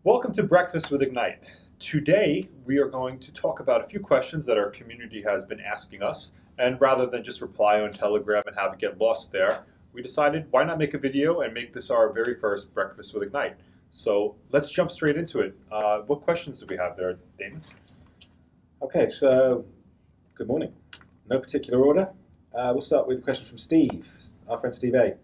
Welcome to Breakfast with Ignite. Today we are going to talk about a few questions that our community has been asking us, and rather than just reply on Telegram and have it get lost there, we decided why not make a video and make this our very first Breakfast with Ignite. So let's jump straight into it. What questions do we have there, Damon? Okay, so good morning. No particular order. We'll start with a question from Steve, our friend Steve A.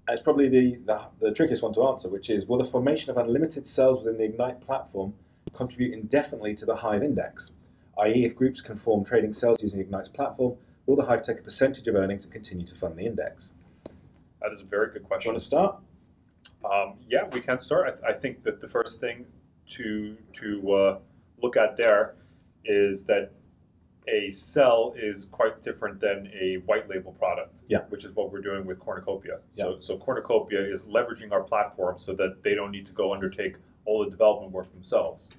It's probably the trickiest one to answer, which is, will the formation of unlimited cells within the Ignite platform contribute indefinitely to the Hive index? I.e., if groups can form trading cells using Ignite's platform, will the Hive take a percentage of earnings and continue to fund the index? That is a very good question. Do you want to start? Yeah, we can start. I think that the first thing to look at there is that a cell is quite different than a white label product, which is what we're doing with Cornucopia. So Cornucopia is leveraging our platform so that they don't need to go undertake all the development work themselves.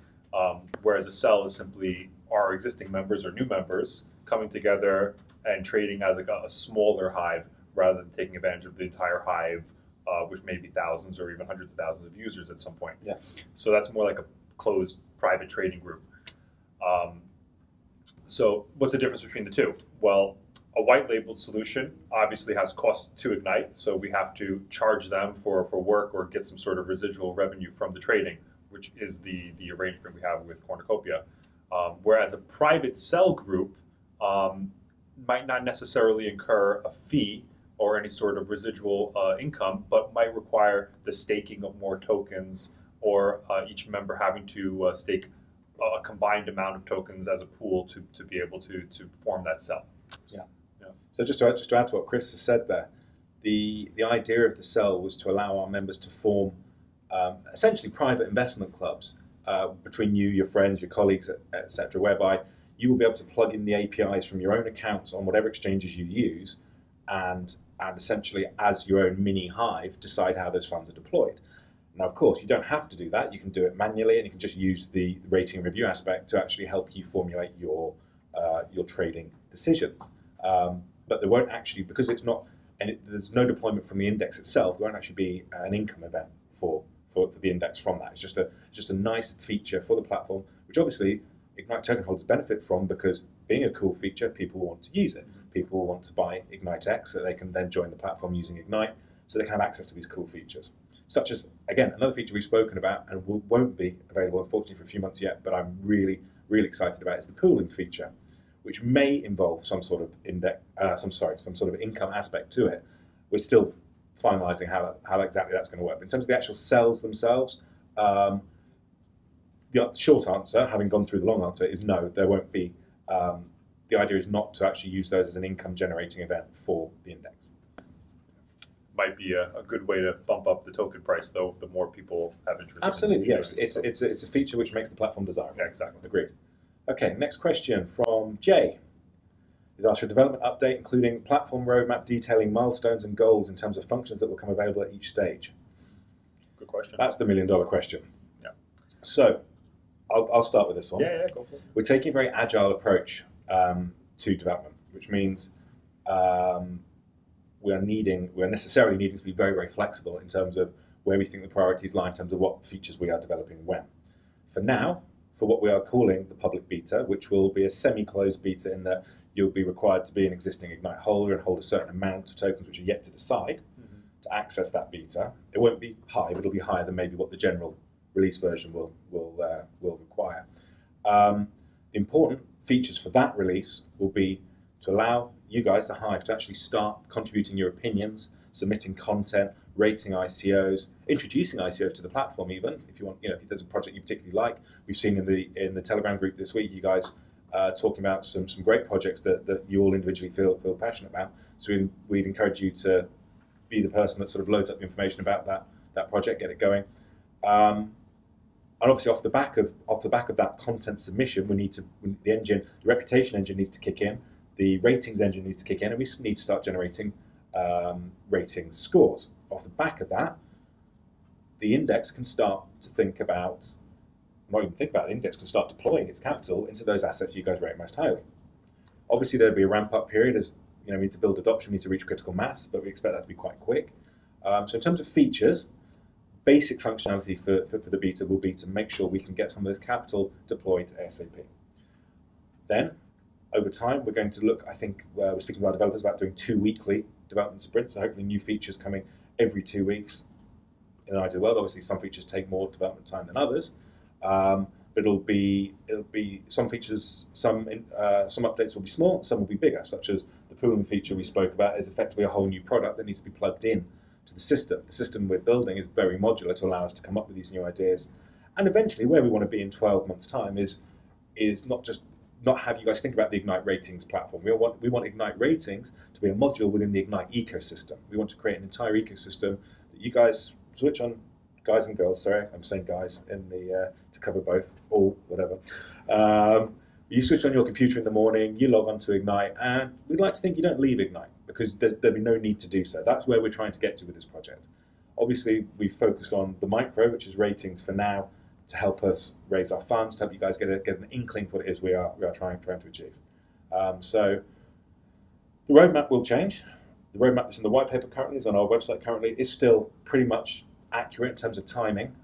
Whereas a cell is simply our existing members or new members coming together and trading as a smaller hive rather than taking advantage of the entire hive, which may be thousands or even hundreds of thousands of users at some point. So that's more like a closed private trading group. So what's the difference between the two? Well, a white labeled solution obviously has costs to Ignite, so we have to charge them for work or get some sort of residual revenue from the trading, which is the arrangement we have with Cornucopia. Whereas a private cell group might not necessarily incur a fee or any sort of residual income, but might require the staking of more tokens or each member having to stake a combined amount of tokens as a pool to be able to form that cell. So just to add to what Chris has said there, the idea of the cell was to allow our members to form essentially private investment clubs between you, your friends, your colleagues, etc., whereby you will be able to plug in the APIs from your own accounts on whatever exchanges you use, and essentially as your own mini hive decide how those funds are deployed. Now, of course, you don't have to do that. You can do it manually, and you can just use the rating and review aspect to actually help you formulate your trading decisions. But there won't actually, because it's not, and there's no deployment from the index itself, there won't actually be an income event for the index from that. It's just a nice feature for the platform, which obviously Ignite token holders benefit from, because being a cool feature, people want to use it. People want to buy Ignite X so they can then join the platform using Ignite, so they can have access to these cool features. Such as, again, another feature we've spoken about and won't be available, unfortunately, for a few months yet, but I'm really, really excited about, is the pooling feature, which may involve some sort of some sort of income aspect to it. We're still finalising how exactly that's going to work. But in terms of the actual cells themselves, the short answer, having gone through the long answer, is no, there won't be. The idea is not to actually use those as an income-generating event for the index. Might be a good way to bump up the token price, though, the more people have interest. Absolutely, yes. It's a feature which makes the platform desirable. Yeah, exactly. Agreed. Okay, next question from Jay. He's asked for a development update, including platform roadmap detailing milestones and goals in terms of functions that will come available at each stage. Good question. That's the million-dollar question. Yeah. So, I'll start with this one. Yeah, go for it. We're taking a very agile approach to development, which means we're necessarily needing to be very, very flexible in terms of where we think the priorities lie in terms of what features we are developing when. For now, for what we are calling the public beta, which will be a semi-closed beta in that you'll be required to be an existing Ignite holder and hold a certain amount of tokens which are yet to decide to access that beta. It won't be Hive, it'll be higher than maybe what the general release version will require. The important features for that release will be to allow you guys, the Hive, to actually start contributing your opinions, submitting content, rating ICOs, introducing ICOs to the platform even, if you want, if there's a project you particularly like. We've seen in the Telegram group this week, you guys talking about some great projects that you all individually feel passionate about. So we'd encourage you to be the person that sort of loads up the information about that project, get it going. And obviously, off the back of that content submission, the reputation engine needs to kick in, the ratings engine needs to kick in, and we need to start generating rating scores. Off the back of that, the index can start to think about, not even think about, the index can start deploying its capital into those assets you guys rate most highly. Obviously, there'll be a ramp-up period as You know, we need to build adoption, we need to reach critical mass, but we expect that to be quite quick. So in terms of features, basic functionality for the beta will be to make sure we can get some of this capital deployed ASAP. Then, over time, we're going to look, I think, we're speaking to our developers about doing 2 weekly development sprints, so hopefully new features coming every 2 weeks. In an ideal world, obviously some features take more development time than others, but it'll be some features, some updates will be small, some will be bigger, such as the pooling feature we spoke about is effectively a whole new product that needs to be plugged in to the system. The system we're building is very modular to allow us to come up with these new ideas, and eventually where we want to be in 12 months' time is not have you guys think about the Ignite Ratings platform. We want Ignite Ratings to be a module within the Ignite ecosystem. We want to create an entire ecosystem that you guys switch on, guys and girls, sorry, I'm saying guys in the to cover both, all, whatever. You switch on your computer in the morning, you log on to Ignite, and we'd like to think you don't leave Ignite, because there'll be no need to do so. That's where we're trying to get to with this project. Obviously, we've focused on the micro, which is ratings for now, to help us raise our funds, to help you guys get an inkling for what it is we are trying to achieve. So the roadmap will change. The roadmap that's in the white paper currently, is on our website currently, is still pretty much accurate in terms of timing.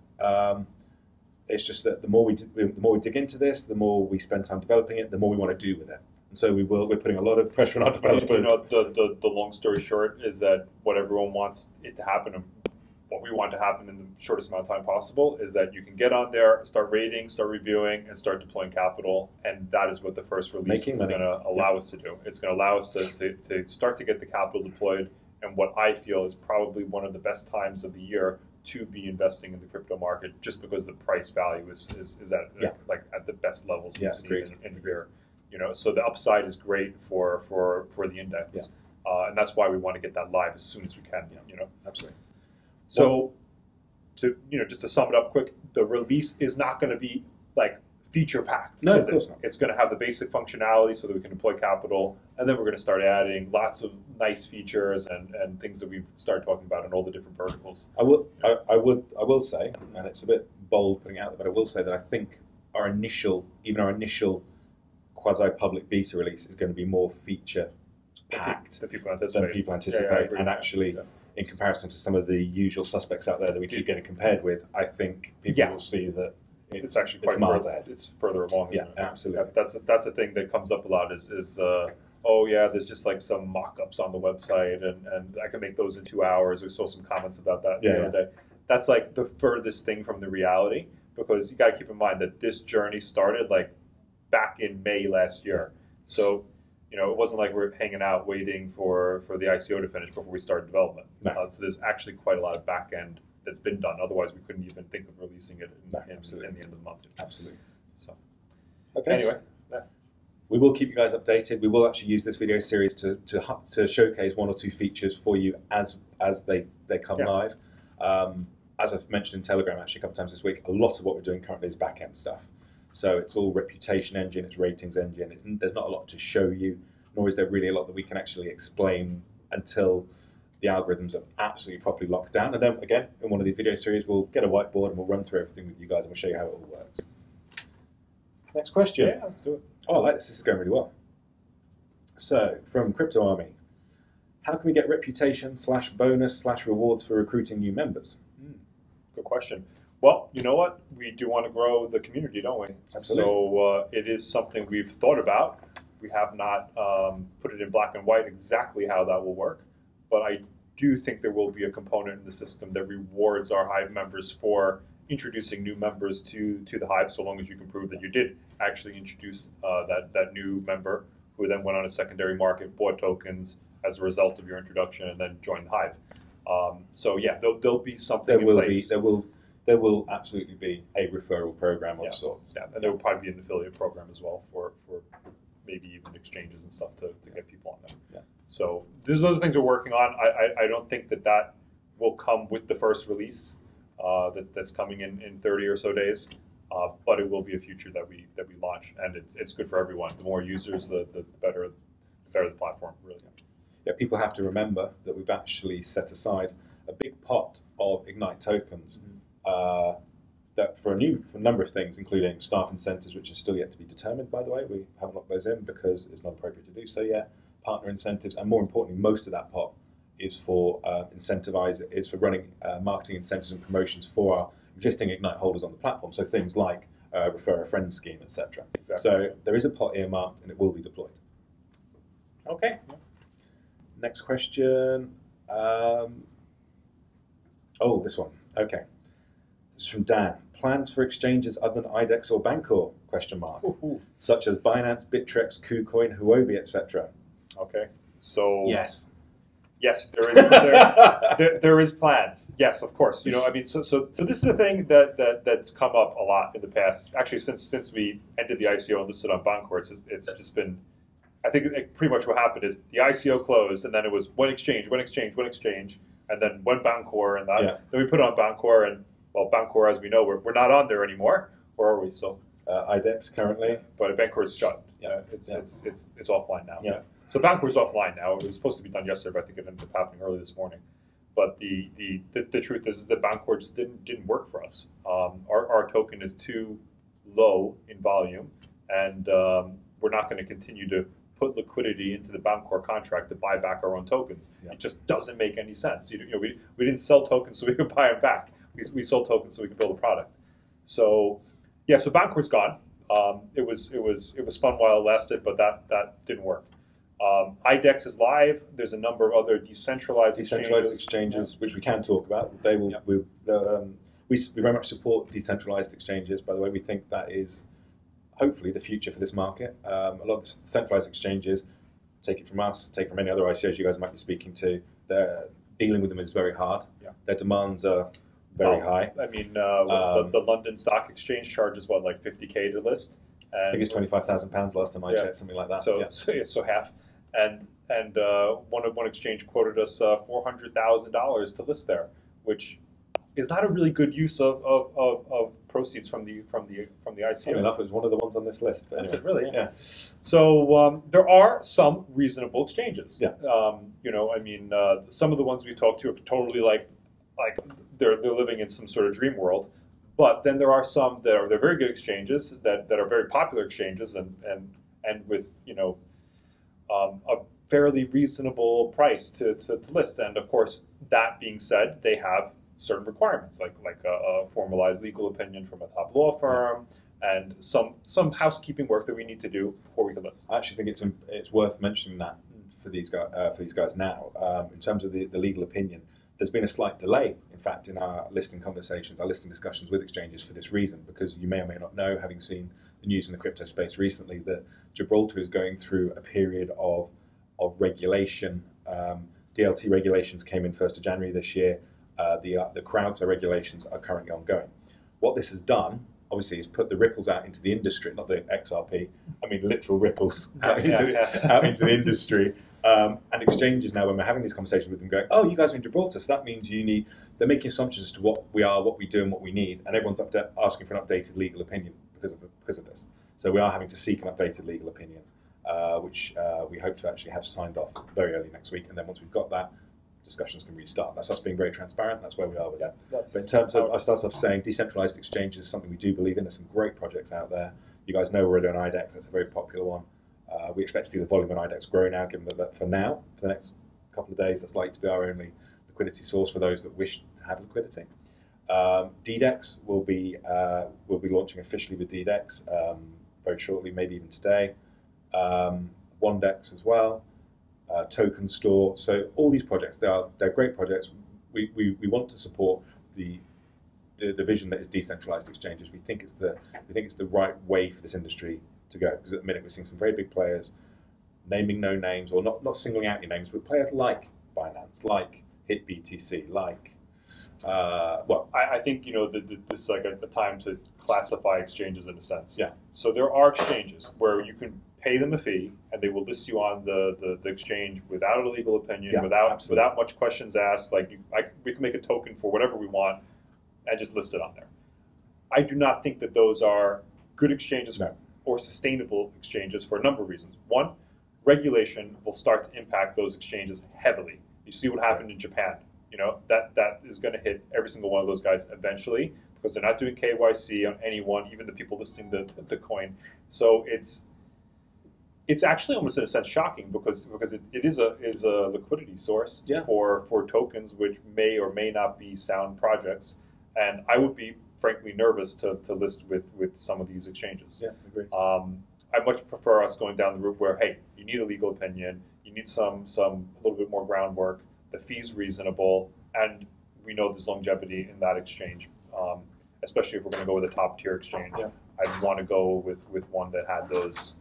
It's just that the more we dig into this, the more we spend time developing it, the more we want to do with it. And so we're putting a lot of pressure on our developers. You know, the long story short is that what everyone wants it to happen, and what we want to happen in the shortest amount of time possible, is that you can get on there, start rating, start reviewing, and start deploying capital. And that is what the first release is going to allow us to do. It's going to allow us to start to get the capital deployed, and what I feel is probably one of the best times of the year to be investing in the crypto market, just because the price value is at like at the best levels we've seen in the year. You know, so the upside is great for the index, and that's why we want to get that live as soon as we can. You know, absolutely. So, just to sum it up quick, the release is not going to be like feature packed. No, of course not. It's going to have the basic functionality so that we can deploy capital, and then we're going to start adding lots of nice features and things that we've started talking about in all the different verticals. I will say, and it's a bit bold putting it out there, but I will say that I think our initial quasi-public beta release is going to be more feature packed than people anticipate. And actually, in comparison to some of the usual suspects out there that we keep getting compared with, I think people will see that it's actually quite miles ahead. It's further along. Isn't it? Absolutely. That's a thing that comes up a lot. Is oh yeah, there's just like some mock-ups on the website, and I can make those in 2 hours. We saw some comments about that the other day. That's like the furthest thing from the reality, because you got to keep in mind that this journey started like back in May last year. So, you know, it wasn't like we're hanging out waiting for the ICO to finish before we started development. No. So there's actually quite a lot of back end that's been done. Otherwise, we couldn't even think of releasing it in the end of the month. Absolutely. So, okay. Anyway, we will keep you guys updated. We will actually use this video series to showcase 1 or 2 features for you as they come live. As I've mentioned in Telegram actually a couple of times this week, a lot of what we're doing currently is back end stuff. So it's all reputation engine, it's ratings engine. There's not a lot to show you, nor is there really a lot that we can actually explain until the algorithms are absolutely properly locked down. And then again, in one of these video series, we'll get a whiteboard and we'll run through everything with you guys and we'll show you how it all works. Next question. Yeah, let's do it. Oh, I like this. This is going really well. So, from Crypto Army, how can we get reputation / bonus / rewards for recruiting new members? Good question. Well, you know what? We do want to grow the community, don't we? Absolutely. So it is something we've thought about. We have not put it in black and white exactly how that will work, but I do think there will be a component in the system that rewards our Hive members for introducing new members to the Hive, so long as you can prove that you did actually introduce that new member who then went on a secondary market, bought tokens as a result of your introduction, and then joined the Hive. So yeah, there'll be something in place. There will absolutely be a referral program of sorts. Yeah, and there will probably be an affiliate program as well for maybe even exchanges and stuff to get people on there. Yeah. So those are things we're working on. I don't think that will come with the first release that's coming in 30 or so days, but it will be a feature that we launch, and it's good for everyone. The more users, the better the platform, really. Yeah, people have to remember that we've actually set aside a big pot of Ignite tokens that for a number of things, including staff incentives, which are still yet to be determined, by the way. We haven't locked those in because it's not appropriate to do so yet. partner incentives, and more importantly, most of that pot is for is for running marketing incentives and promotions for our existing Ignite holders on the platform. So things like refer a friend scheme, etc. Exactly. So there is a pot earmarked, and it will be deployed. Okay. Next question. This one. Okay. This is from Dan. Plans for exchanges other than IDEX or Bancor? Such as Binance, Bittrex, KuCoin, Huobi, etc. Okay. So yes, there is there is plans. Yes, of course. You know, I mean, so this is a thing that's come up a lot in the past. Actually, since we ended the ICO and listed on Bancor, it's just been. I think pretty much what happened is the ICO closed, and then it was one exchange, and then one Bancor, and then we put it on Bancor, and well, Bancor, as we know, we're not on there anymore. Or are we still? IDEX currently, but Bancor is shut. It's offline now. Yeah. So Bancor is offline now. It was supposed to be done yesterday, but I think it ended up happening early this morning. But the truth is that Bancor just didn't work for us. Our token is too low in volume, and we're not going to continue to put liquidity into the Bancor contract to buy back our own tokens. It just doesn't make any sense. You know, we didn't sell tokens so we could buy them back. We sold tokens so we could build a product. So yeah, so Bancor's gone. It was fun while it lasted, but that didn't work. IDEX is live. There's a number of other decentralized exchanges, which we can talk about. They will. We very much support decentralized exchanges. By the way, we think that is hopefully the future for this market. A lot of the centralized exchanges, take it from us, take it from any other ICOs you guys might be speaking to, they're dealing with them is very hard. Their demands are very high. I mean, the London Stock Exchange charges what, like 50K to list? And I think it's £25,000 last time I checked, something like that. So half. And one exchange quoted us $400,000 to list there, which is not a really good use of proceeds from the ICO. Funny enough, it was one of the ones on this list. But That's anyway. it, really. Yeah. So there are some reasonable exchanges. Yeah. You know, I mean, some of the ones we talked to are totally like they're living in some sort of dream world. But then there are some that are very good exchanges that are very popular exchanges and with a fairly reasonable price to list. And of course, that being said, they have certain requirements like a formalized legal opinion from a top law firm and some housekeeping work that we need to do before we can list. I actually think it's worth mentioning that for these guys now. In terms of the legal opinion, there's been a slight delay, in fact, in our listing conversations, our listing discussions with exchanges for this reason, because you may or may not know, having seen the news in the crypto space recently, that Gibraltar is going through a period of regulation. DLT regulations came in 1st of January this year. The crowdsource regulations are currently ongoing. What this has done, obviously, is put the ripples out into the industry, not the XRP, I mean literal ripples out into the industry. And exchanges now, when we're having these conversations with them, going, oh, you guys are in Gibraltar, so that means they're making assumptions as to what we are, what we do, and what we need, and everyone's asking for an updated legal opinion because of this. So we are having to seek an updated legal opinion, which we hope to actually have signed off very early next week, and then once we've got that, discussions can restart. That's us being very transparent. That's where we are with that. But in terms of, I started off saying decentralized exchanges is something we do believe in. There's some great projects out there. You guys know we're already on IDEX. That's a very popular one. We expect to see the volume on IDEX grow now, given that for now, for the next couple of days, that's likely to be our only liquidity source for those that wish to have liquidity. DDEX will be launching officially with DDEX very shortly, maybe even today. OneDex as well. Token Store. So all these projects, they're great projects. We want to support the vision that is decentralized exchanges. We think it's the right way for this industry to go, because at the minute we're seeing some very big players naming no names, or not singling out any names, but players like Binance, like HitBTC, like I think this is like a time to classify exchanges in a sense. Yeah. So there are exchanges where you can pay them a fee, and they will list you on the exchange without a legal opinion, without much questions asked. We can make a token for whatever we want, and just list it on there. I do not think that those are good exchanges or sustainable exchanges for a number of reasons. One, regulation will start to impact those exchanges heavily. You see what happened in Japan. That is going to hit every single one of those guys eventually, because they're not doing KYC on anyone, even the people listing the coin. So it's It's actually almost in a sense shocking because it is a liquidity source Yeah. for tokens which may or may not be sound projects, and I would be frankly nervous to list with some of these exchanges. Yeah, agreed. I much prefer us going down the route where, hey, you need a legal opinion, you need a little bit more groundwork, the fee's reasonable, and we know there's longevity in that exchange. Especially if we're going to go with a top tier exchange, Yeah. I'd want to go with one that had those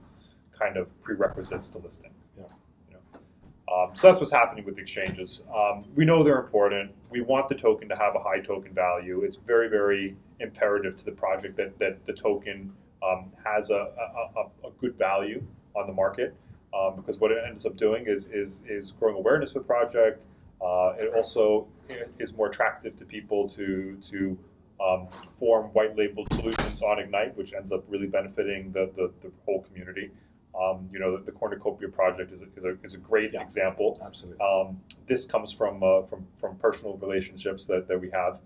kind of prerequisites to listing. Yeah. You know? So that's what's happening with exchanges. We know they're important. We want the token to have a high token value. It's very, very imperative to the project that the token has a good value on the market, because what it ends up doing is growing awareness for the project. It also is more attractive to people to form white labeled solutions on Ignite, which ends up really benefiting the whole community. You know, the Cornucopia project is a great example. Absolutely. This comes from personal relationships that we have,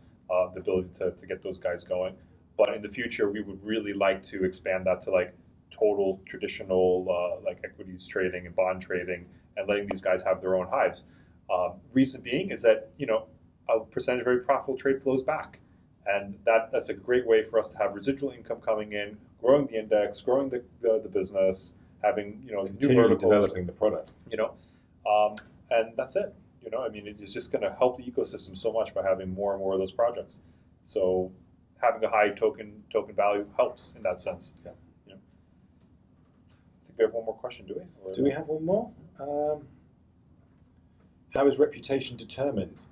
the ability to get those guys going. But in the future, we would really like to expand that to like total traditional like equities trading and bond trading, and letting these guys have their own hives. Reason being is that, you know, a percentage of very profitable trade flows back. And that's a great way for us to have residual income coming in, growing the index, growing the business, having, you know, new verticals, developing the product. you know, and that's it. You know, I mean, it's just going to help the ecosystem so much by having more and more of those projects. So having a high token value helps in that sense. Yeah. You know. I think we have one more question, do we? Or, Do we have one more? How is reputation determined?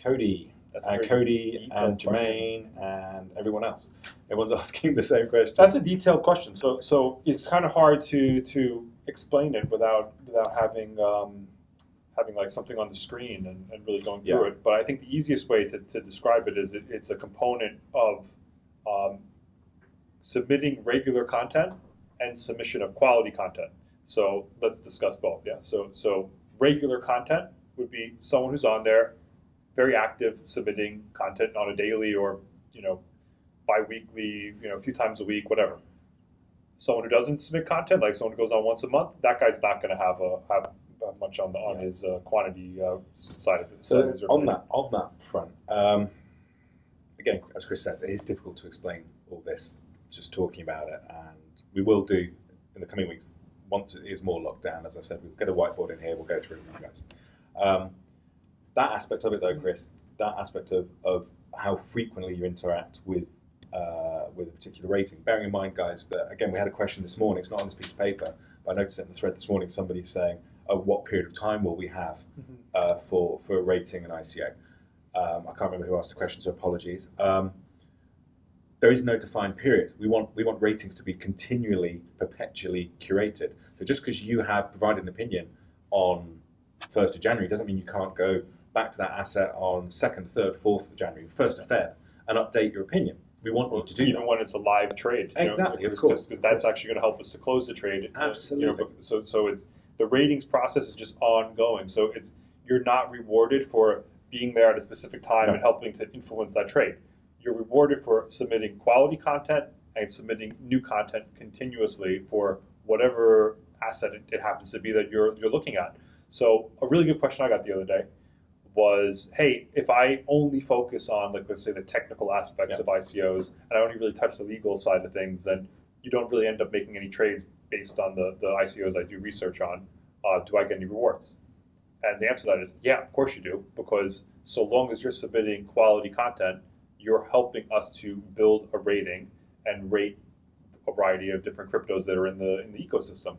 Cody. Cody and Jermaine and everyone else. Everyone's asking the same question. That's a detailed question. So it's kind of hard to explain it without having like something on the screen and really going through it. But I think the easiest way to describe it is it's a component of submitting regular content and submission of quality content. So let's discuss both. Yeah. So regular content would be someone who's on there, very active, submitting content on a daily or, you know, bi-weekly, you know, a few times a week, whatever. Someone who doesn't submit content, like someone who goes on once a month, that guy's not going to have much on his quantity side of it. So on that front, again, as Chris says, it is difficult to explain all this just talking about it, and we will do in the coming weeks once it is more locked down. As I said, we'll get a whiteboard in here. We'll go through it with you guys. That aspect of it, though, Chris, that aspect of how frequently you interact with a particular rating. Bearing in mind, guys, that, again, we had a question this morning. It's not on this piece of paper, but I noticed it in the thread this morning. Somebody saying, what period of time will we have for a rating and ICO? I can't remember who asked the question, so apologies. There is no defined period. We want ratings to be continually, perpetually curated. So just because you have provided an opinion on 1st of January doesn't mean you can't go back to that asset on 2nd, 3rd, 4th of January, 1st of Feb, and update your opinion. We want you to do even when it's a live trade. Exactly, you know, of course. Because that's actually going to help us to close the trade. Absolutely. You know, so it's the ratings process is just ongoing. So you're not rewarded for being there at a specific time and helping to influence that trade. You're rewarded for submitting quality content and submitting new content continuously for whatever asset it happens to be that you're looking at. So a really good question I got the other day was, hey, if I only focus on, like, let's say the technical aspects of ICOs and I only really touch the legal side of things, then you don't really end up making any trades based on the ICOs I do research on. Do I get any rewards? And the answer to that is, yeah, of course you do, because so long as you're submitting quality content, you're helping us to build a rating and rate a variety of different cryptos that are in the ecosystem.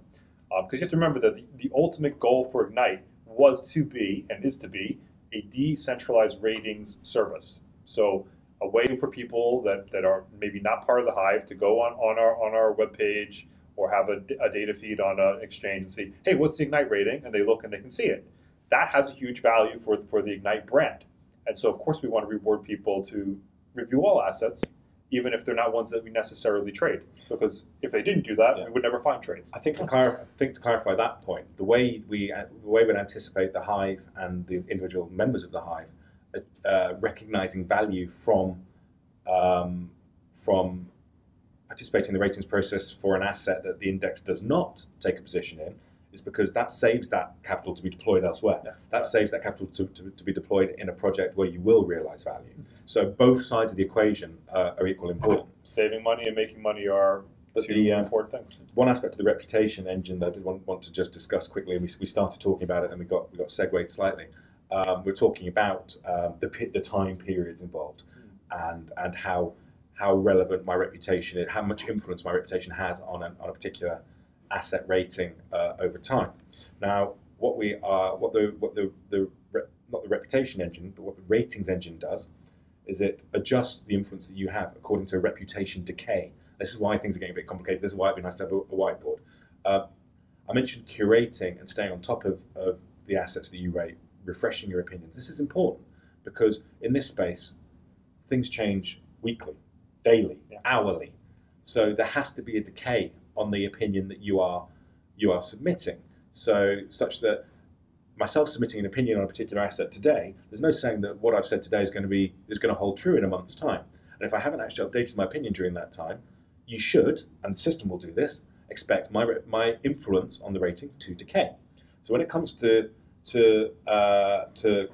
Because you have to remember that the ultimate goal for Ignite was to be, and is to be, a decentralized ratings service. So a way for people that are maybe not part of the Hive to go on our webpage or have a data feed on an exchange and see, hey, what's the Ignite rating? And they look and they can see it. That has a huge value for the Ignite brand. And so, of course, we want to reward people to review all assets, even if they're not ones that we necessarily trade. Because if they didn't do that, we would never find trades. I think to clarify that point, the way we would anticipate the Hive and the individual members of the Hive recognizing value from participating in the ratings process for an asset that the index does not take a position in is because that saves that capital to be deployed elsewhere. Yeah, that saves that capital to be deployed in a project where you will realize value. So both sides of the equation are equally important. Saving money and making money are two important things. One aspect of the reputation engine that I did want to just discuss quickly, and we started talking about it and we got segued slightly. We're talking about the time periods involved and how relevant my reputation is, how much influence my reputation has on a particular asset rating over time. Now, not the reputation engine, but what the ratings engine does is it adjusts the influence that you have according to reputation decay. This is why things are getting a bit complicated. This is why it'd be nice to have a whiteboard. I mentioned curating and staying on top of the assets that you rate, refreshing your opinions. This is important because in this space, things change weekly, daily, hourly. So there has to be a decay on the opinion that you are submitting. So such that myself submitting an opinion on a particular asset today, there's no saying that what I've said today is going to hold true in a month's time. And if I haven't actually updated my opinion during that time, you should, and the system will do this, expect my influence on the rating to decay. So when it comes to the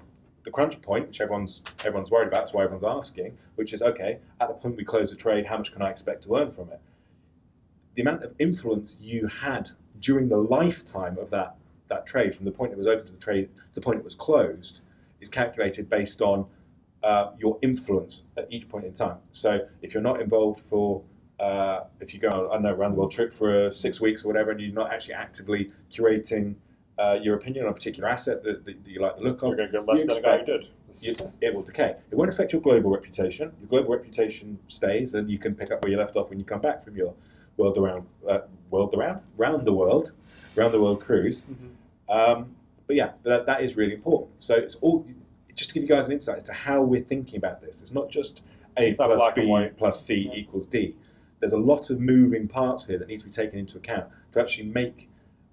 crunch point, which everyone's worried about, that's why everyone's asking, which is, okay, at the point we close the trade, how much can I expect to earn from it? The amount of influence you had during the lifetime of that trade, from the point it was open to the trade to the point it was closed, is calculated based on your influence at each point in time. So if you're not involved if you go on, I don't know, around the world trip for 6 weeks or whatever, and you're not actually actively curating your opinion on a particular asset that you like the look of, you're going to get less than a guy who did. It will decay. It won't affect your global reputation. Your global reputation stays, and you can pick up where you left off when you come back from your round the world cruise. Mm-hmm. But yeah, that is really important. So it's all just to give you guys an insight as to how we're thinking about this. It's not just A plus B plus C equals D. There's a lot of moving parts here that need to be taken into account to actually make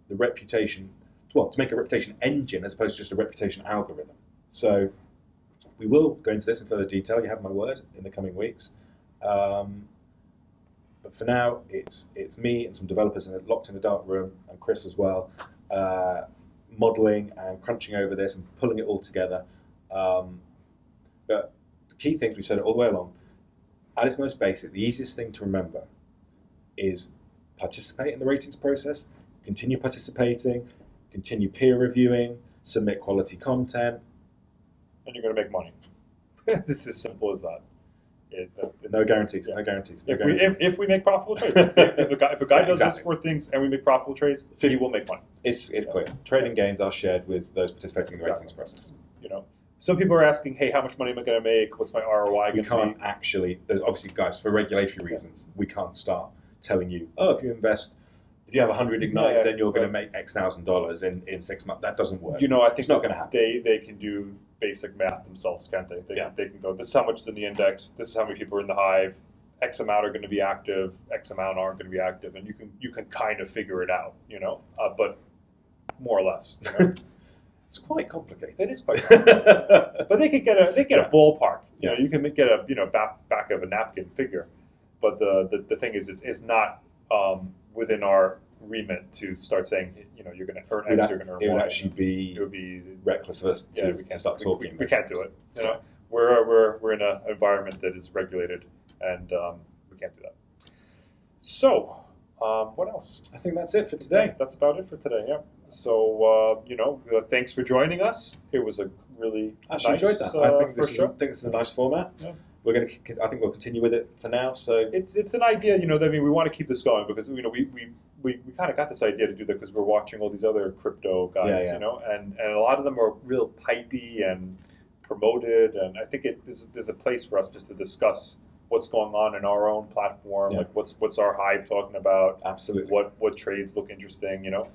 the reputation, to make a reputation engine as opposed to just a reputation algorithm. So we will go into this in further detail. You have my word in the coming weeks. But for now, it's me and some developers locked in a dark room, and Chris as well, modeling and crunching over this and pulling it all together. But the key things, we've said it all the way along, at its most basic, the easiest thing to remember is participate in the ratings process, continue participating, continue peer reviewing, submit quality content. And you're going to make money. This is as simple as that. No guarantees. Yeah. No guarantees. If we make profitable trades, if a guy does this for things and we make profitable trades, he will make money. It's clear. Trading gains are shared with those participating in the ratings process. You know, some people are asking, "Hey, how much money am I going to make? What's my ROI going to be?" We can't actually. There's obviously, guys, for regulatory reasons, we can't start telling you, "Oh, if you have 100 Ignite, then you're going to make X thousand dollars in 6 months." That doesn't work. You know, I think it's not going to happen. They can do basic math themselves, can't they? They can go, this is how much is in the index, this is how many people are in the hive, X amount are going to be active, X amount aren't going to be active, and you can kind of figure it out, you know, but more or less. You know? It's quite complicated. It is quite complicated. But they get a ballpark. You know, you can get a back of a napkin figure, but the thing is, it's not within our remit to start saying, you know, you're going to earn X, you're going to earn Y. It would be reckless of us to start talking. We can't do it. You know, we're in an environment that is regulated, and we can't do that. So, what else? I think that's it for today. Yeah, that's about it for today. Yeah. So, you know, thanks for joining us. It was a really enjoyed that. I think this is a nice format. Yeah. I think we'll continue with it for now. So it's an idea, you know. I mean, we want to keep this going because, you know, we kind of got this idea to do that because we're watching all these other crypto guys, you know, and a lot of them are real pipey and promoted, and I think there's a place for us just to discuss what's going on in our own platform, like what's our hive talking about, absolutely, what trades look interesting, you know.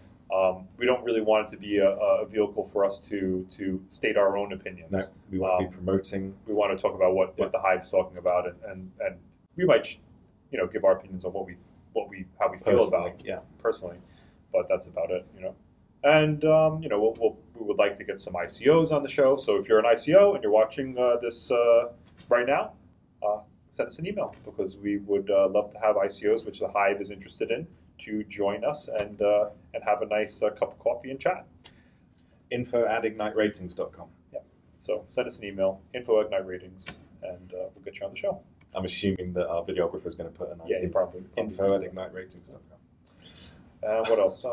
We don't really want it to be a vehicle for us to state our own opinions. No, we want to be promoting. We want to talk about what the hive's talking about, and we might, you know, give our opinions on how we feel about personally. But that's about it, you know. And you know, we would like to get some ICOs on the show. So if you're an ICO and you're watching this right now, send us an email, because we would love to have ICOs, which the Hive is interested in, to join us and have a nice cup of coffee and chat. info@igniteratings.com. Yeah. So send us an email, info@igniteratings, and we'll get you on the show. I'm assuming that our videographer is going to put a nice Yeah, probably. info@igniteratings.com. What else?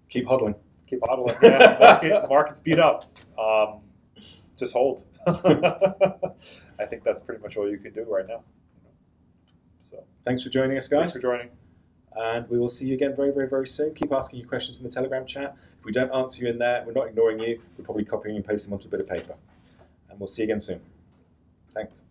Keep hodling. Keep hodling. Yeah, the market's beat up. Just hold. I think that's pretty much all you can do right now. So thanks for joining us, guys. Thanks for joining. And we will see you again very, very, very soon. Keep asking your questions in the Telegram chat. If we don't answer you in there, we're not ignoring you. We're probably copying and pasting them onto a bit of paper. And we'll see you again soon. Thanks.